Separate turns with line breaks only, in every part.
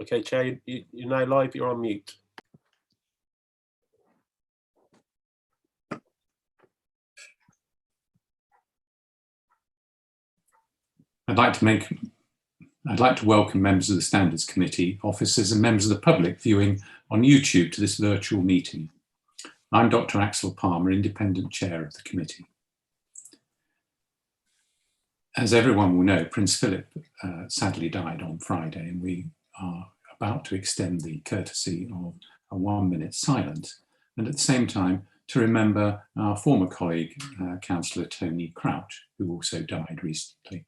Okay, Chair, you're now live, you're on mute.
I'd like to welcome members of the Standards Committee, officers and members of the public viewing on YouTube to this virtual meeting. I'm Dr. Axel Palmer, Independent Chair of the committee. As everyone will know, Prince Philip sadly died on Friday, and we are about to extend the courtesy of a 1-minute silence, and at the same time to remember our former colleague, Councillor Tony Crouch, who also died recently.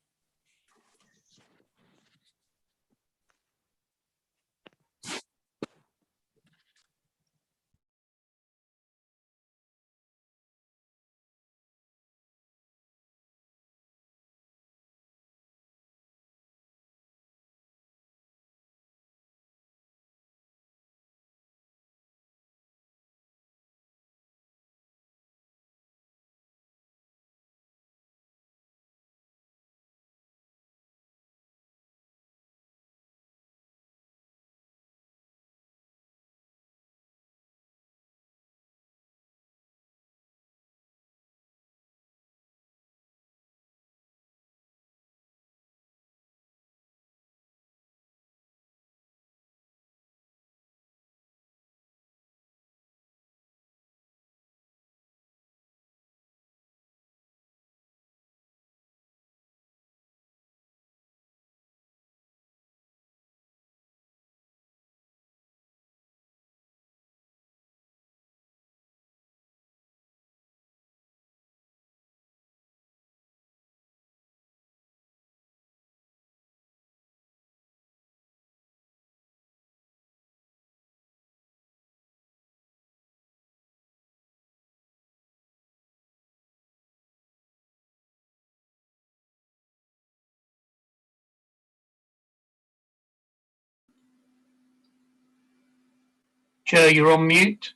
Chair, you're on mute.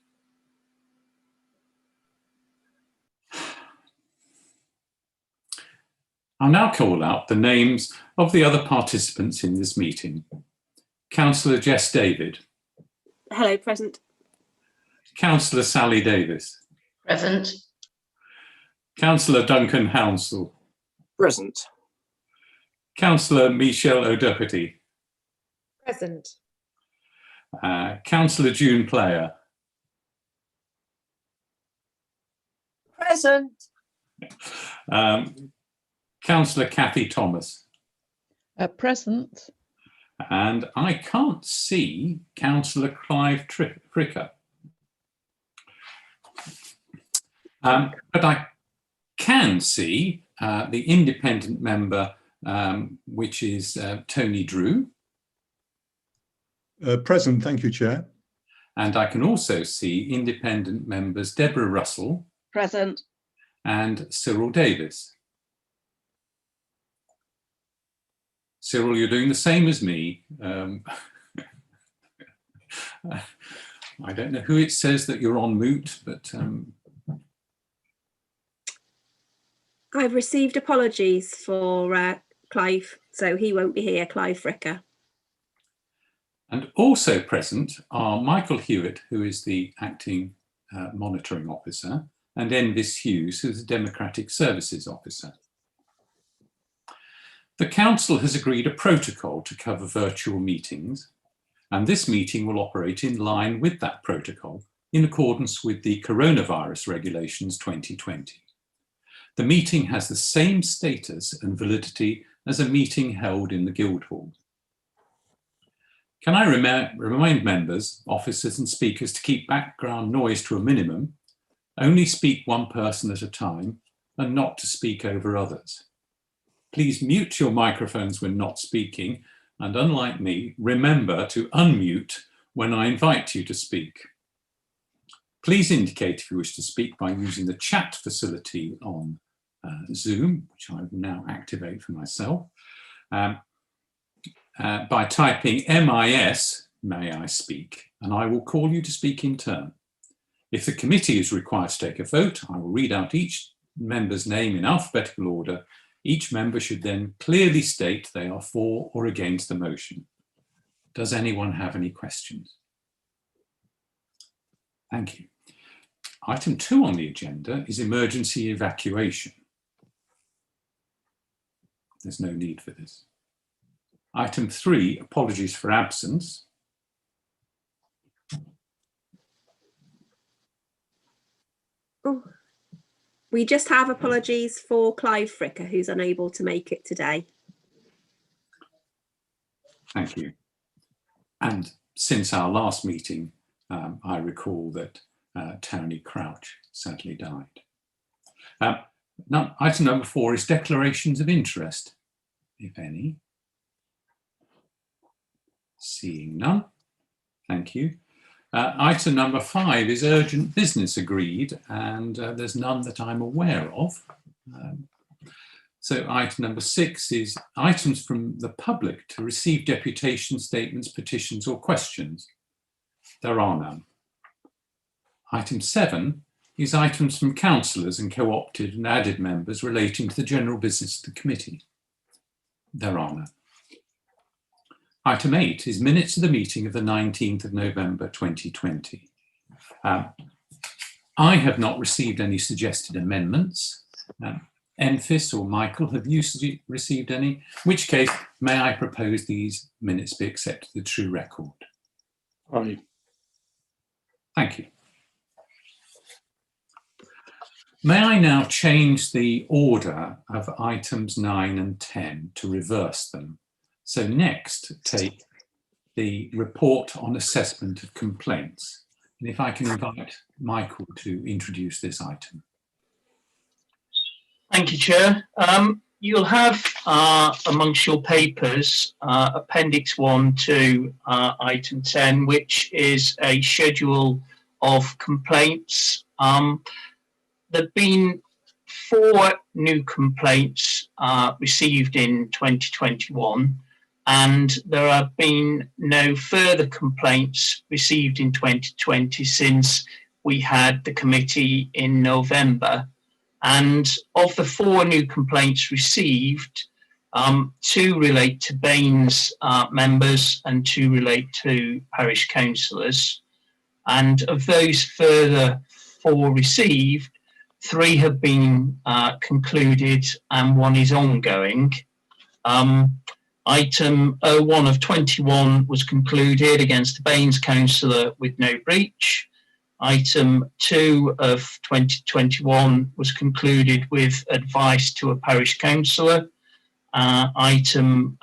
I'll now call out the names of the other participants in this meeting. Councillor Jess David.
Hello, present.
Councillor Sally Davis.
Present.
Councillor Duncan Hounsell.
Present.
Councillor Michelle O'Doherty.
Present.
Councillor June Player.
Present.
Councillor Kathy Thomas.
Present.
And I can't see Councillor Clive Fricker. But I can see the independent member, which is Tony Drew.
Present, thank you, Chair.
And I can also see independent members Deborah Russell.
Present.
And Cyril Davis. Cyril, you're doing the same as me. I don't know who it says that you're on mute, but...
I've received apologies for Clive, so he won't be here, Clive Fricker.
And also present are Michael Hewitt, who is the acting monitoring officer, and Envis Hughes, who's the Democratic Services Officer. The Council has agreed a protocol to cover virtual meetings, and this meeting will operate in line with that protocol in accordance with the Coronavirus Regulations 2020. The meeting has the same status and validity as a meeting held in the Guildhall. Can I remind members, officers and speakers to keep background noise to a minimum, only speak one person at a time, and not to speak over others. Please mute your microphones when not speaking, and unlike me, remember to unmute when I invite you to speak. Please indicate if you wish to speak by using the chat facility on Zoom, which I will now activate for myself, by typing MIS, may I speak, and I will call you to speak in turn. If the committee is required to take a vote, I will read out each member's name in alphabetical order. Each member should then clearly state they are for or against the motion. Does anyone have any questions? Thank you. Item 2 on the agenda is emergency evacuation. There's no need for this. Item 3, apologies for absence.
Oh, we just have apologies for Clive Fricker, who's unable to make it today.
Thank you. And since our last meeting, I recall that Tony Crouch sadly died. Item number 4 is declarations of interest, if any. Seeing none, thank you. Item number 5 is urgent business agreed, and there's none that I'm aware of. So item number 6 is items from the public to receive deputation statements, petitions or questions. There are none. Item 7 is items from councillors and co-opted and added members relating to the general business of the committee. There are none. Item 8 is minutes of the meeting of the 19th of November 2020. I have not received any suggested amendments. Enfys or Michael, have you received any? In which case, may I propose these minutes be accepted the true record?
Aye.
Thank you. May I now change the order of items 9 and 10 to reverse them? So next, take the report on assessment of complaints. And if I can invite Michael to introduce this item.
Thank you, Chair. You'll have amongst your papers Appendix 1 to Item 10, which is a schedule of complaints. There have been 4 new complaints received in 2021, and there have been no further complaints received in 2020 since we had the committee in November. And of the 4 new complaints received, 2 relate to Baines members and 2 relate to parish councillors. And of those further 4 received, 3 have been concluded and 1 is ongoing. Item 01 of 21 was concluded against the Baines councillor with no breach. Item 2 of 2021 was concluded with advice to a parish councillor. Item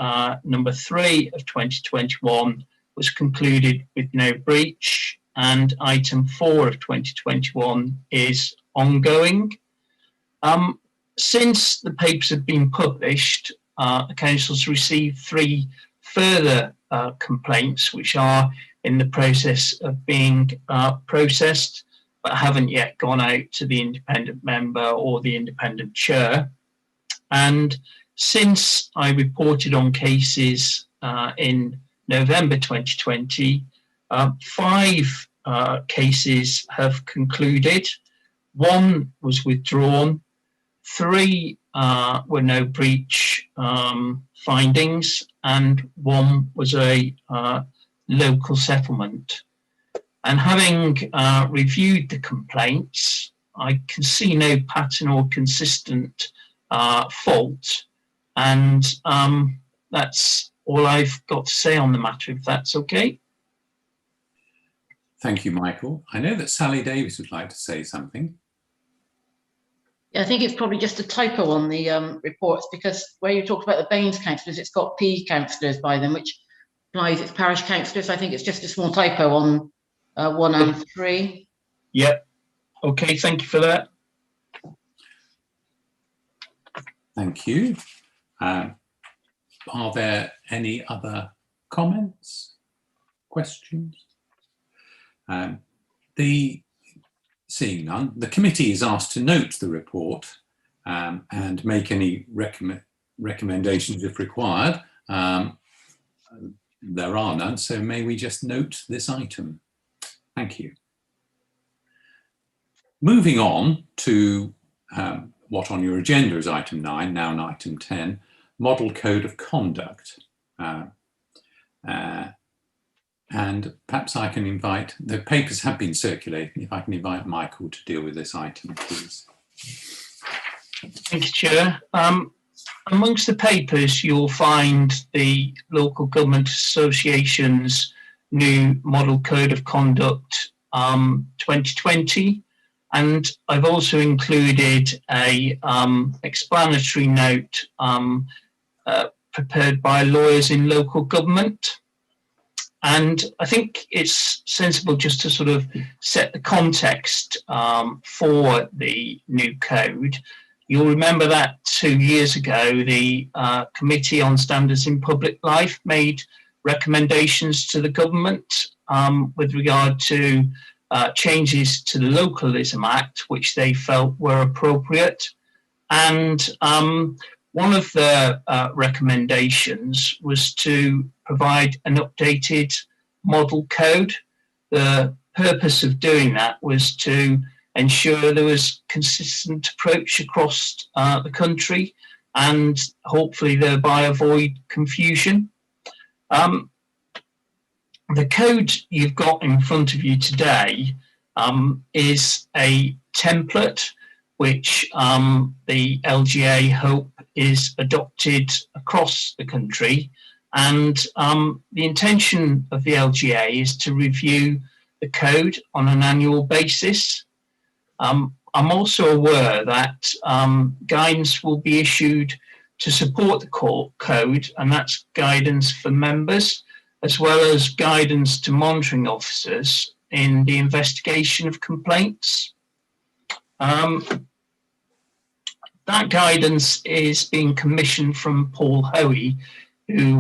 number 3 of 2021 was concluded with no breach. And item 4 of 2021 is ongoing. Since the papers have been published, the council's received 3 further complaints, which are in the process of being processed, but haven't yet gone out to the independent member or the independent chair. And since I reported on cases in November 2020, 5 cases have concluded. 1 was withdrawn. 3 were no breach findings, and 1 was a local settlement. And having reviewed the complaints, I can see no pattern or consistent fault, and that's all I've got to say on the matter, if that's okay.
Thank you, Michael. I know that Sally Davis would like to say something.
Yeah, I think it's probably just a typo on the reports, because where you talked about the Baines councillors, it's got P councillors by them, which implies it's parish councillors. I think it's just a small typo on 1 and 3.
Yep. Okay, thank you for that.
Thank you. Are there any other comments, questions? Seeing none, the committee is asked to note the report and make any recommendations if required. There are none, so may we just note this item? Thank you. Moving on to what on your agenda is item 9, now in item 10, Model Code of Conduct. And perhaps I can invite, the papers have been circulating, if I can invite Michael to deal with this item, please.
Thank you, Chair. Amongst the papers, you'll find the Local Government Association's new Model Code of Conduct 2020, and I've also included a explanatory note prepared by lawyers in local government. And I think it's sensible just to sort of set the context for the new code. You'll remember that 2 years ago, the Committee on Standards in Public Life made recommendations to the government with regard to changes to the Localism Act, which they felt were appropriate. And one of the recommendations was to provide an updated model code. The purpose of doing that was to ensure there was consistent approach across the country and hopefully thereby avoid confusion. The code you've got in front of you today is a template which the LGA hope is adopted across the country, and the intention of the LGA is to review the code on an annual basis. I'm also aware that guidance will be issued to support the code, and that's guidance for members, as well as guidance to monitoring officers in the investigation of complaints. That guidance is being commissioned from Paul Hoey, who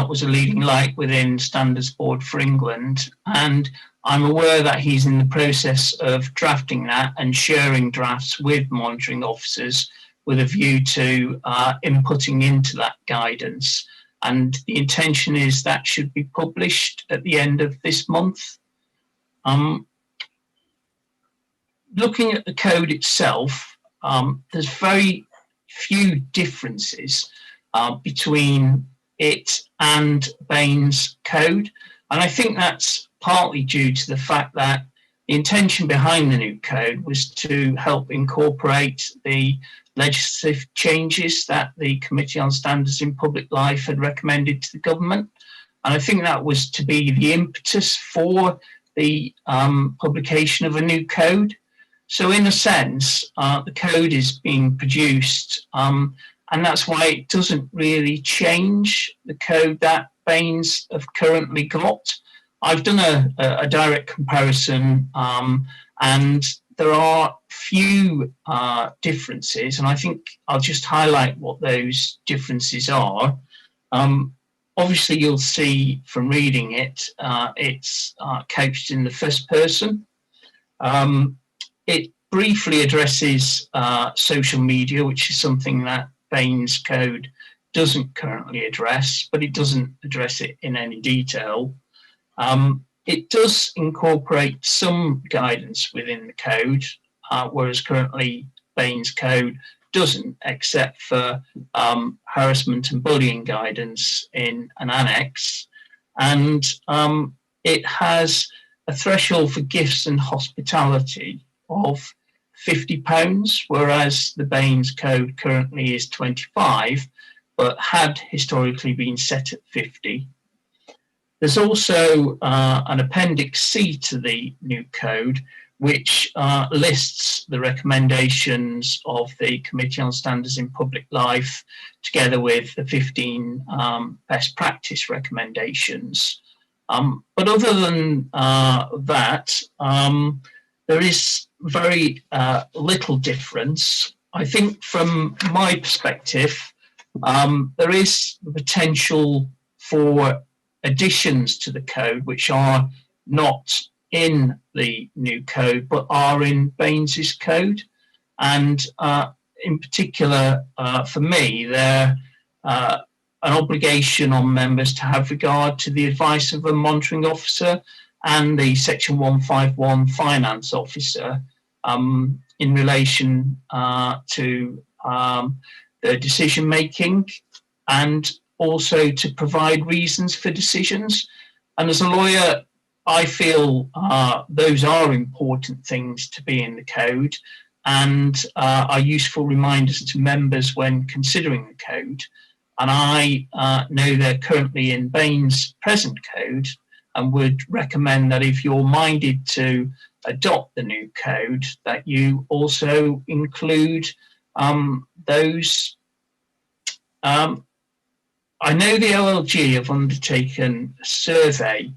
was a leading light within Standards Board for England, and I'm aware that he's in the process of drafting that and sharing drafts with monitoring officers with a view to inputting into that guidance. And the intention is that should be published at the end of this month. Looking at the code itself, there's very few differences between it and Bain's code. And I think that's partly due to the fact that the intention behind the new code was to help incorporate the legislative changes that the Committee on Standards in Public Life had recommended to the government. And I think that was to be the impetus for the publication of a new code. So in a sense, the code is being produced, and that's why it doesn't really change the code that Bain's have currently got. I've done a direct comparison, and there are few differences, and I think I'll just highlight what those differences are. Obviously, you'll see from reading it, it's couched in the first person. It briefly addresses social media, which is something that Bain's code doesn't currently address, but it doesn't address it in any detail. It does incorporate some guidance within the code, whereas currently Bain's code doesn't, except for harassment and bullying guidance in an annex. And it has a threshold for gifts and hospitality of £50, whereas the Bain's code currently is 25, but had historically been set at 50. There's also an Appendix C to the new code, which lists the recommendations of the Committee on Standards in Public Life, together with the 15 best practice recommendations. But other than that, there is very little difference. I think from my perspective, there is the potential for additions to the code which are not in the new code but are in Baines's code, and in particular for me they're an obligation on members to have regard to the advice of a monitoring officer and the Section 151 finance officer in relation to the decision making, and also to provide reasons for decisions. And as a lawyer, I feel those are important things to be in the code and are useful reminders to members when considering the code. And I know they're currently in Bain's present code and would recommend that if you're minded to adopt the new code, that you also include those. I know the OLG have undertaken a survey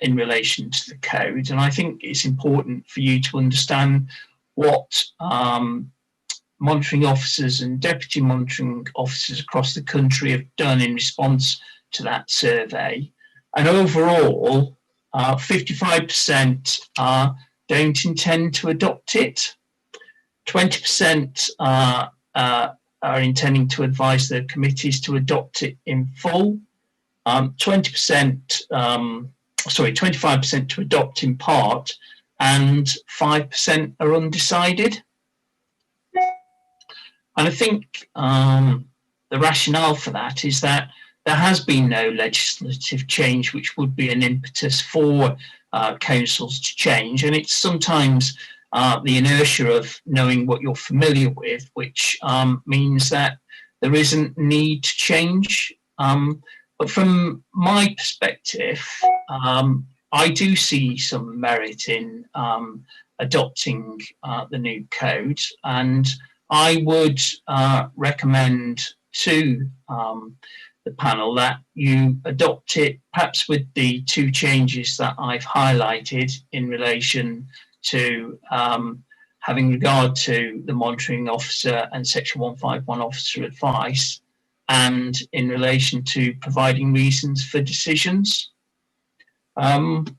in relation to the code, and I think it's important for you to understand what monitoring officers and deputy monitoring officers across the country have done in response to that survey. And overall, 55% don't intend to adopt it. 20% are intending to advise their committees to adopt it in full. 25% to adopt in part, and 5% are undecided. And I think the rationale for that is that there has been no legislative change which would be an impetus for councils to change. And it's sometimes the inertia of knowing what you're familiar with, which means that there isn't need to change. But from my perspective, I do see some merit in adopting the new code, and I would recommend to the panel that you adopt it, perhaps with the two changes that I've highlighted in relation to having regard to the monitoring officer and Section 151 officer advice, and in relation to providing reasons for decisions. And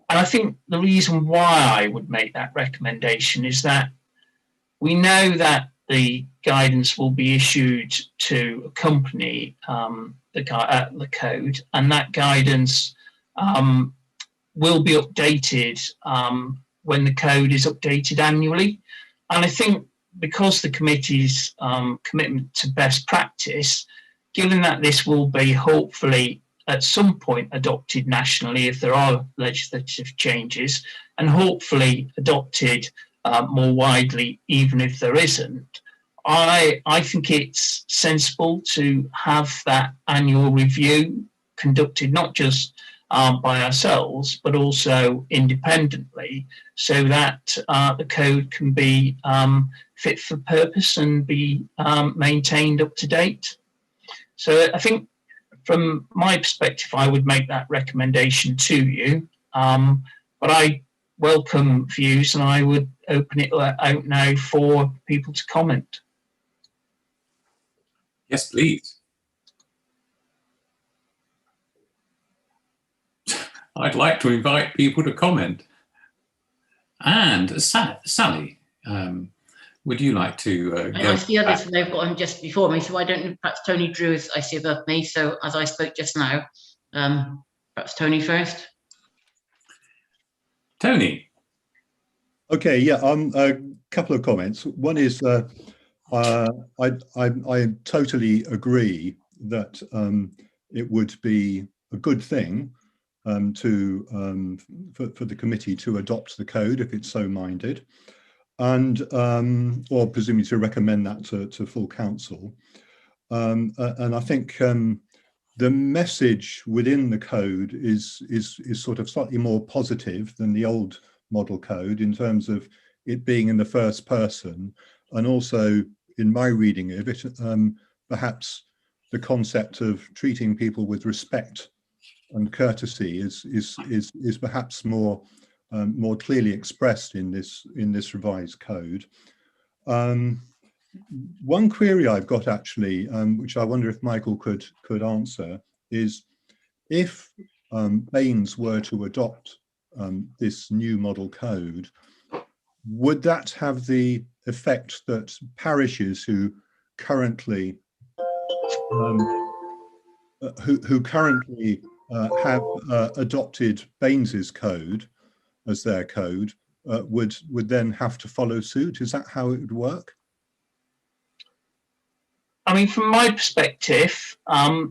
I think the reason why I would make that recommendation is that we know that the guidance will be issued to accompany the code, and that guidance will be updated when the code is updated annually. And I think because the committee's commitment to best practice, given that this will be hopefully at some point adopted nationally if there are legislative changes, and hopefully adopted more widely even if there isn't, I think it's sensible to have that annual review conducted not just by ourselves, but also independently, so that the code can be fit for purpose and be maintained up to date. So I think from my perspective, I would make that recommendation to you, but I welcome views and I would open it out now for people to comment.
Yes, please. I'd like to invite people to comment. And Sally, would you like to go?
I see others, they've got them just before me, so I don't know, perhaps Tony Drew is, I see above me, so as I spoke just now, perhaps Tony first.
Tony.
Okay, yeah, a couple of comments. One is I totally agree that it would be a good thing for the committee to adopt the code if it's so minded, and or presumably to recommend that to full council. And I think the message within the code is sort of slightly more positive than the old model code in terms of it being in the first person, and also in my reading of it, perhaps the concept of treating people with respect and courtesy is perhaps more clearly expressed in this revised code. One query I've got actually, which I wonder if Michael could answer, is if Baines were to adopt this new model code, would that have the effect that parishes who currently have adopted Baines's code as their code would then have to follow suit? Is that how it would work?
I mean, from my perspective,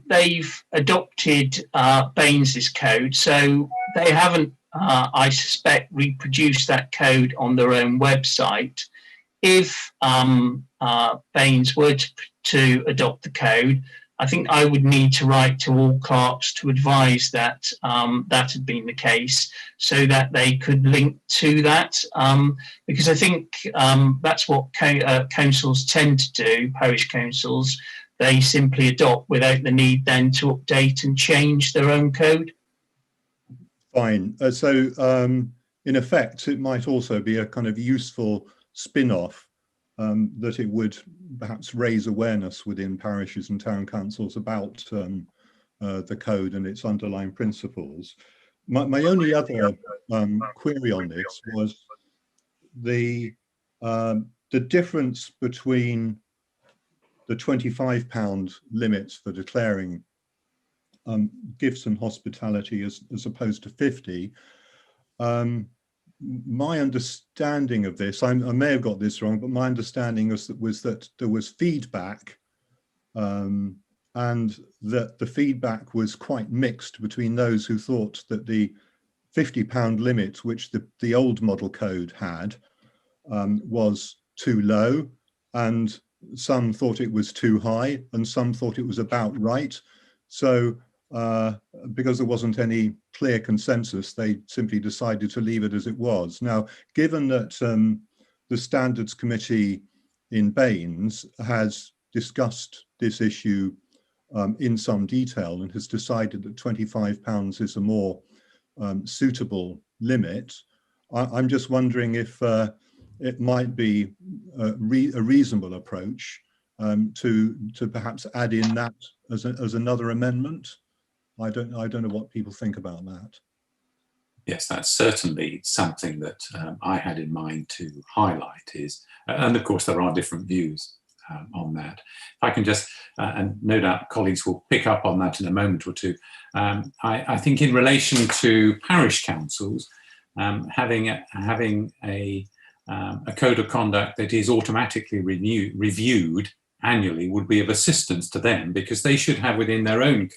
they've adopted Baines's code, so they haven't, I suspect, reproduced that code on their own website. If Baines were to adopt the code, I think I would need to write to all clerks to advise that that had been the case, so that they could link to that, because I think that's what councils tend to do, parish councils. They simply adopt without the need then to update and change their own code.
Fine. In effect, it might also be a kind of useful spin-off, that it would perhaps raise awareness within parishes and town councils about the code and its underlying principles. My only other query on this was the difference between the £25 limits for declaring gifts and hospitality as opposed to 50. My understanding of this, I may have got this wrong, but my understanding was that there was feedback, and that the feedback was quite mixed between those who thought that the £50 limit, which the old model code had, was too low, and some thought it was too high, and some thought it was about right. So because there wasn't any clear consensus, they simply decided to leave it as it was. Now, given that the Standards Committee in Baines has discussed this issue in some detail and has decided that £25 is a more suitable limit, I'm just wondering if it might be a reasonable approach to perhaps add in that as another amendment. I don't know what people think about that.
Yes, that's certainly something that I had in mind to highlight is, and of course there are different views on that. If I can just, and no doubt colleagues will pick up on that in a moment or two, I think in relation to parish councils, having a code of conduct that is automatically reviewed annually would be of assistance to them, because they should have within their own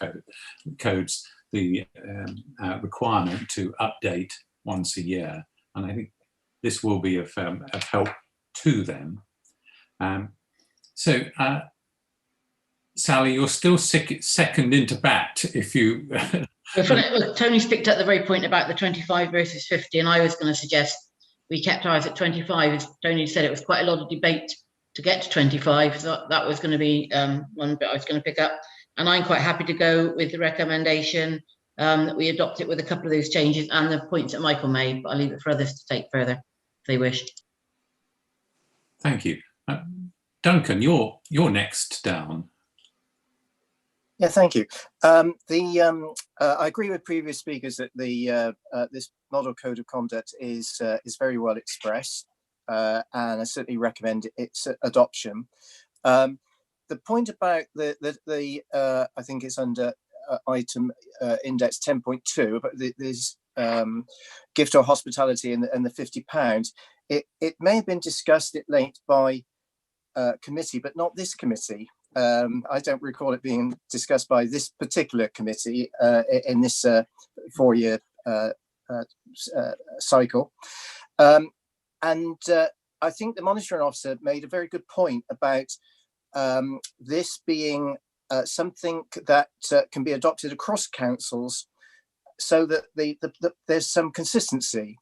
codes the requirement to update once a year, and I think this will be of help to them. Sally, you're still second into bat. If you
Tony's picked up the very point about the 25 versus 50, and I was going to suggest we kept ours at 25. As Tony said, it was quite a lot of debate to get to 25, so that was going to be one bit I was going to pick up. And I'm quite happy to go with the recommendation that we adopt it with a couple of those changes and the points that Michael made, but I'll leave it for others to take further if they wish.
Thank you. Duncan, you're next down.
Yeah, thank you. I agree with previous speakers that this model code of conduct is very well expressed, and I certainly recommend its adoption. The point about the I think it's under item index 10.2 about this gift or hospitality and the £50. It may have been discussed at length by committee, but not this committee. I don't recall it being discussed by this particular committee in this 4-year cycle. And I think the monitoring officer made a very good point about this being something that can be adopted across councils, so that there's some consistency,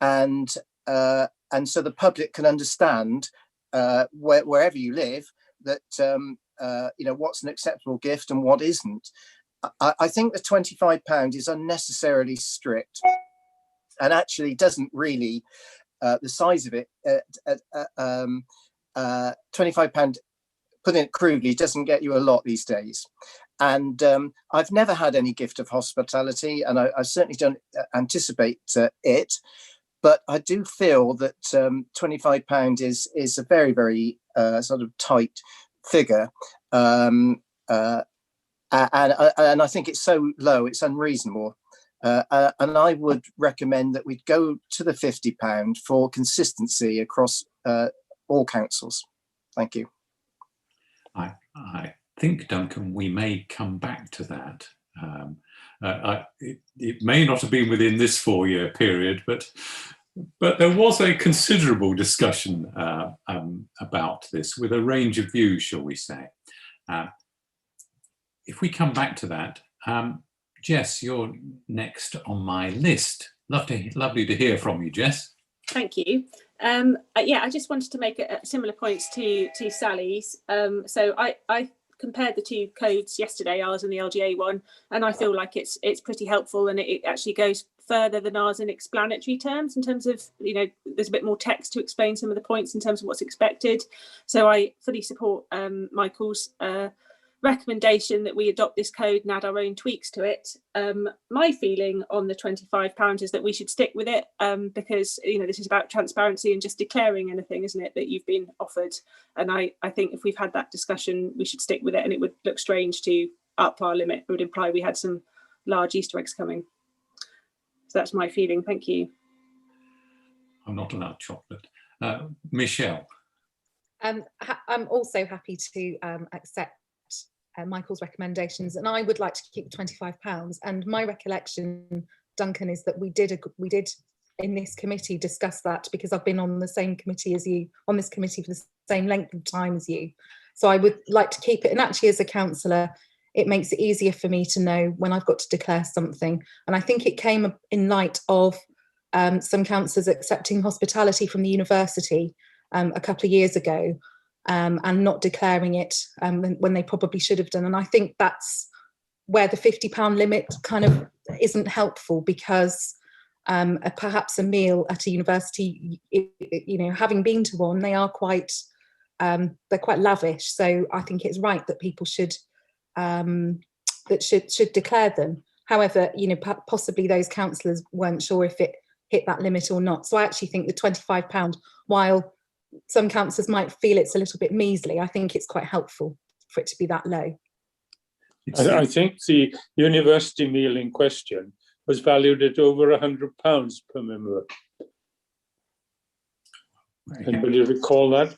and so the public can understand wherever you live that what's an acceptable gift and what isn't. I think the £25 is unnecessarily strict, and actually doesn't really the size of it. £25, putting it crudely, doesn't get you a lot these days. And I've never had any gift of hospitality, and I certainly don't anticipate it. But I do feel that £25 is a very, very sort of tight figure, and I think it's so low, it's unreasonable. And I would recommend that we go to the £50 for consistency across all councils. Thank you.
I think, Duncan, we may come back to that. It may not have been within this 4-year period, but there was a considerable discussion about this with a range of views, shall we say. If we come back to that, Jess, you're next on my list. Lovely to hear from you, Jess.
Thank you. Yeah, I just wanted to make similar points to Sally's. So I compared the two codes yesterday, ours and the LGA one, and I feel like it's pretty helpful, and it actually goes further than ours in explanatory terms, in terms of, there's a bit more text to explain some of the points in terms of what's expected. So I fully support Michael's recommendation that we adopt this code and add our own tweaks to it. My feeling on the £25 is that we should stick with it, because this is about transparency and just declaring anything, isn't it, that you've been offered. And I think if we've had that discussion, we should stick with it, and it would look strange to up our limit. It would imply we had some large Easter eggs coming. So that's my feeling. Thank you.
I'm not allowed chocolate. Michelle.
I'm also happy to accept Michael's recommendations, and I would like to keep the £25. And my recollection, Duncan, is that we did in this committee discuss that, because I've been on the same committee as you, on this committee for the same length of time as you. So I would like to keep it. And actually, as a councillor, it makes it easier for me to know when I've got to declare something. And I think it came in light of some councillors accepting hospitality from the university a couple of years ago, and not declaring it when they probably should have done. And I think that's where the £50 limit kind of isn't helpful, because perhaps a meal at a university, having been to one, they are quite, they're quite lavish. So I think it's right that people should declare them. However, possibly those councillors weren't sure if it hit that limit or not. So I actually think the £25, while some councillors might feel it's a little bit measly, I think it's quite helpful for it to be that low.
I think the university meal in question was valued at over £100 per member. Anybody recall that?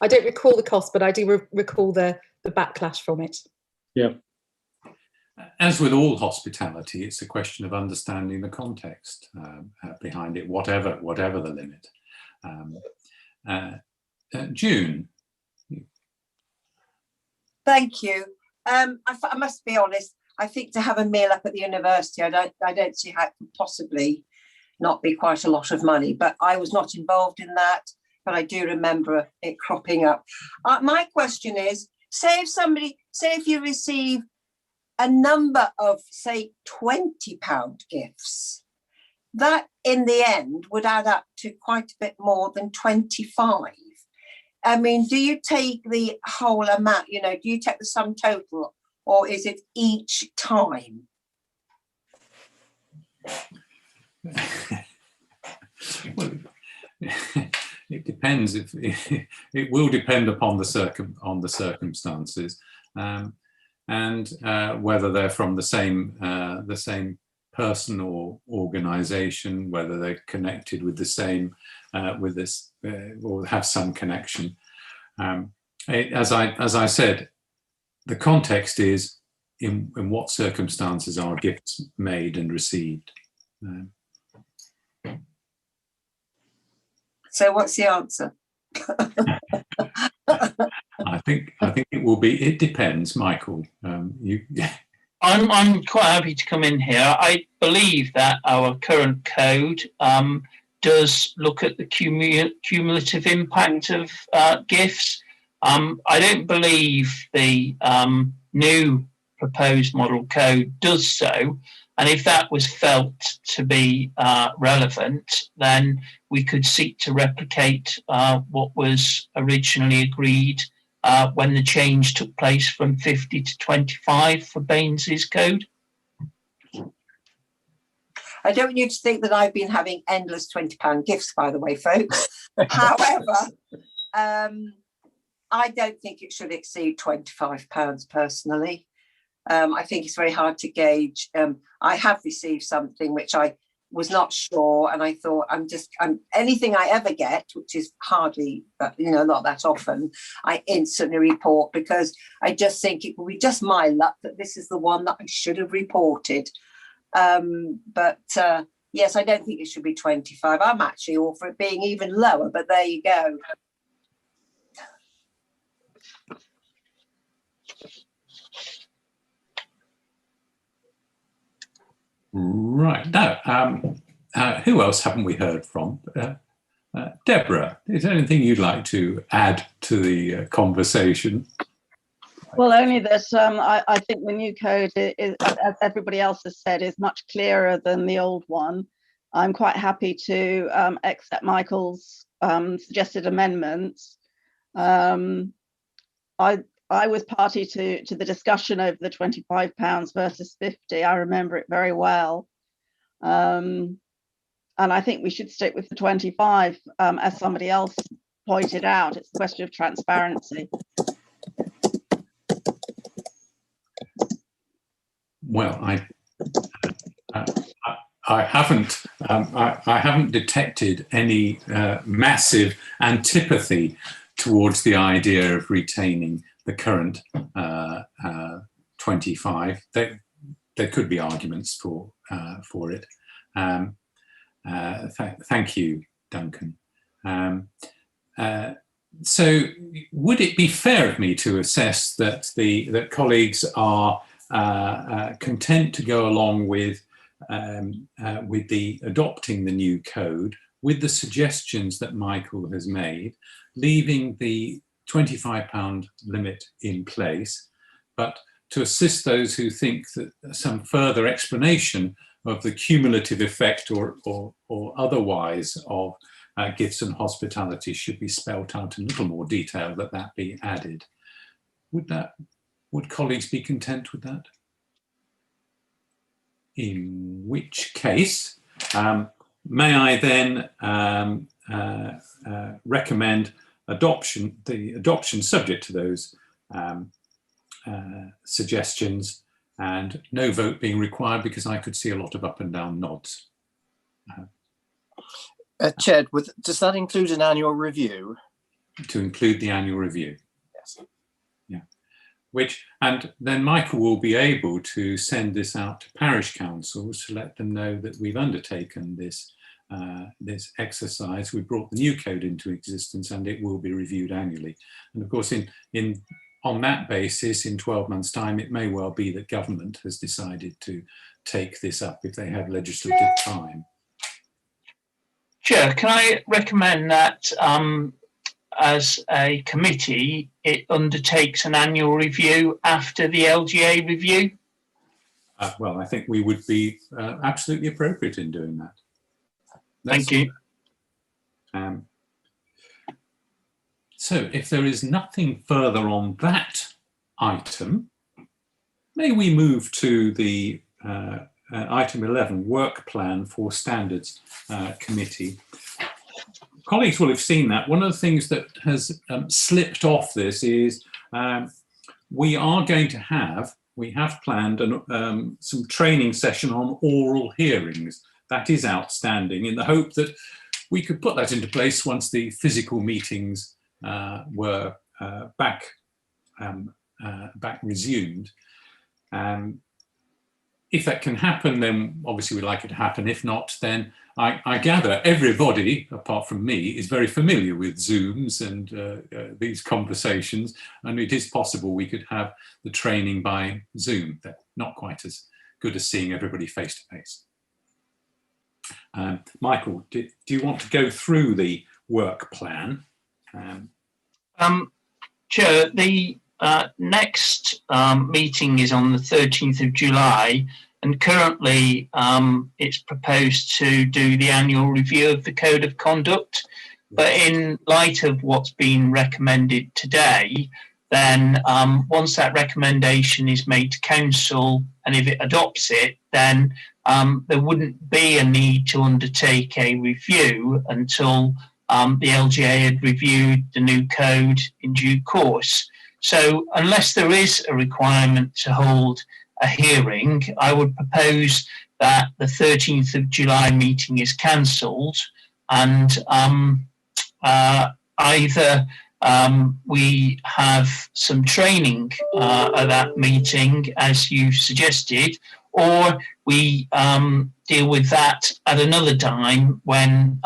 I don't recall the cost, but I do recall the backlash from it.
Yeah.
As with all hospitality, it's a question of understanding the context behind it, whatever the limit. June.
Thank you. I must be honest. I think to have a meal up at the university, I don't see how it could possibly not be quite a lot of money. But I was not involved in that. But I do remember it cropping up. My question is: say if you receive a number of, say, £20 gifts, that in the end would add up to quite a bit more than 25. I mean, do you take the whole amount, do you take the sum total, or is it each time?
Well, it depends. It will depend upon the circumstances. And whether they're from the same person or organisation, whether they're connected with the same, or have some connection. As I said, the context is in what circumstances are gifts made and received.
So what's the answer?
I think it will be. It depends, Michael.
I'm quite happy to come in here. I believe that our current code does look at the cumulative impact of gifts. I don't believe the new proposed model code does so. And if that was felt to be relevant, then we could seek to replicate what was originally agreed when the change took place from 50 to 25 for Baines's code.
I don't want you to think that I've been having endless £20 gifts, by the way, folks. However, I don't think it should exceed £25 personally. I think it's very hard to gauge. I have received something which I was not sure, and I thought anything I ever get, which is hardly, not that often, I instantly report, because I just think it will be just my luck that this is the one that I should have reported. Yes, I don't think it should be 25. I'm actually all for it being even lower, but there you go.
Right. Now, who else haven't we heard from? Deborah, is there anything you'd like to add to the conversation?
Well, only that I think the new code, is, as everybody else has said, is much clearer than the old one. I'm quite happy to accept Michael's suggested amendments. I was party to the discussion over the £25 versus 50. I remember it very well. And I think we should stick with the 25, as somebody else pointed out. It's a question of transparency.
Well, I haven't detected any massive antipathy towards the idea of retaining the current 25. There could be arguments for it. Thank you, Duncan. So, would it be fair of me to assess that that colleagues are content to go along with the adopting the new code with the suggestions that Michael has made, leaving the £25 limit in place, but to assist those who think that some further explanation of the cumulative effect or otherwise of gifts and hospitality should be spelt out in a little more detail, that be added. Would colleagues be content with that? In which case, may I then recommend the adoption subject to those suggestions, and no vote being required, because I could see a lot of up and down nods.
Chair, does that include an annual review?
To include the annual review.
Yes.
Yeah. And then Michael will be able to send this out to parish councils to let them know that we've undertaken this this exercise. We brought the new code into existence, and it will be reviewed annually. And of course, on that basis, in 12 months' time, it may well be that government has decided to take this up if they have legislative time.
Chair, can I recommend that as a committee, it undertakes an annual review after the LGA review?
Well, I think we would be absolutely appropriate in doing that.
Thank you.
So if there is nothing further on that item, may we move to the item 11, work plan for standards committee. Colleagues will have seen that. One of the things that has slipped off this is we have planned some training session on oral hearings. That is outstanding, in the hope that we could put that into place once the physical meetings were back resumed. If that can happen, then obviously we'd like it to happen. If not, then I gather everybody, apart from me, is very familiar with Zooms and these conversations, and it is possible we could have the training by Zoom. They're not quite as good as seeing everybody face to face. Michael, do you want to go through the work plan?
Chair, the next meeting is on the 13th of July, and currently it's proposed to do the annual review of the Code of Conduct. But in light of what's been recommended today, then once that recommendation is made to Council, and if it adopts it, then there wouldn't be a need to undertake a review until the LGA had reviewed the new code in due course. So unless there is a requirement to hold a hearing, I would propose that the 13th of July meeting is cancelled, and either we have some training at that meeting, as you suggested, or we deal with that at another time when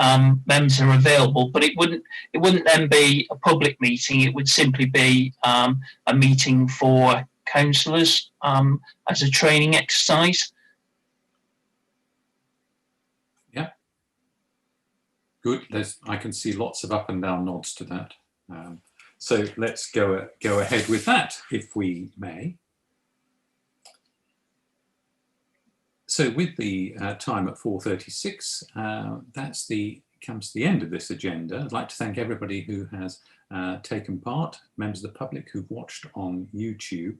members are available. But it wouldn't then be a public meeting. It would simply be a meeting for councillors as a training exercise.
Yeah. Good. I can see lots of up and down nods to that. So let's go ahead with that, if we may. So with the time at 4:36, that's comes to the end of this agenda. I'd like to thank everybody who has taken part, members of the public who've watched on YouTube.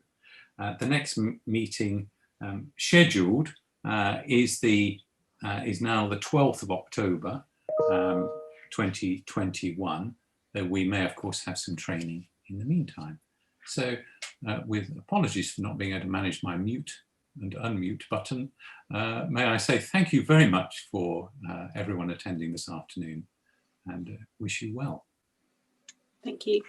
The next meeting scheduled is now the 12th of October, 2021. We may, of course, have some training in the meantime. So with apologies for not being able to manage my mute and unmute button, may I say thank you very much for everyone attending this afternoon, and wish you well.
Thank you.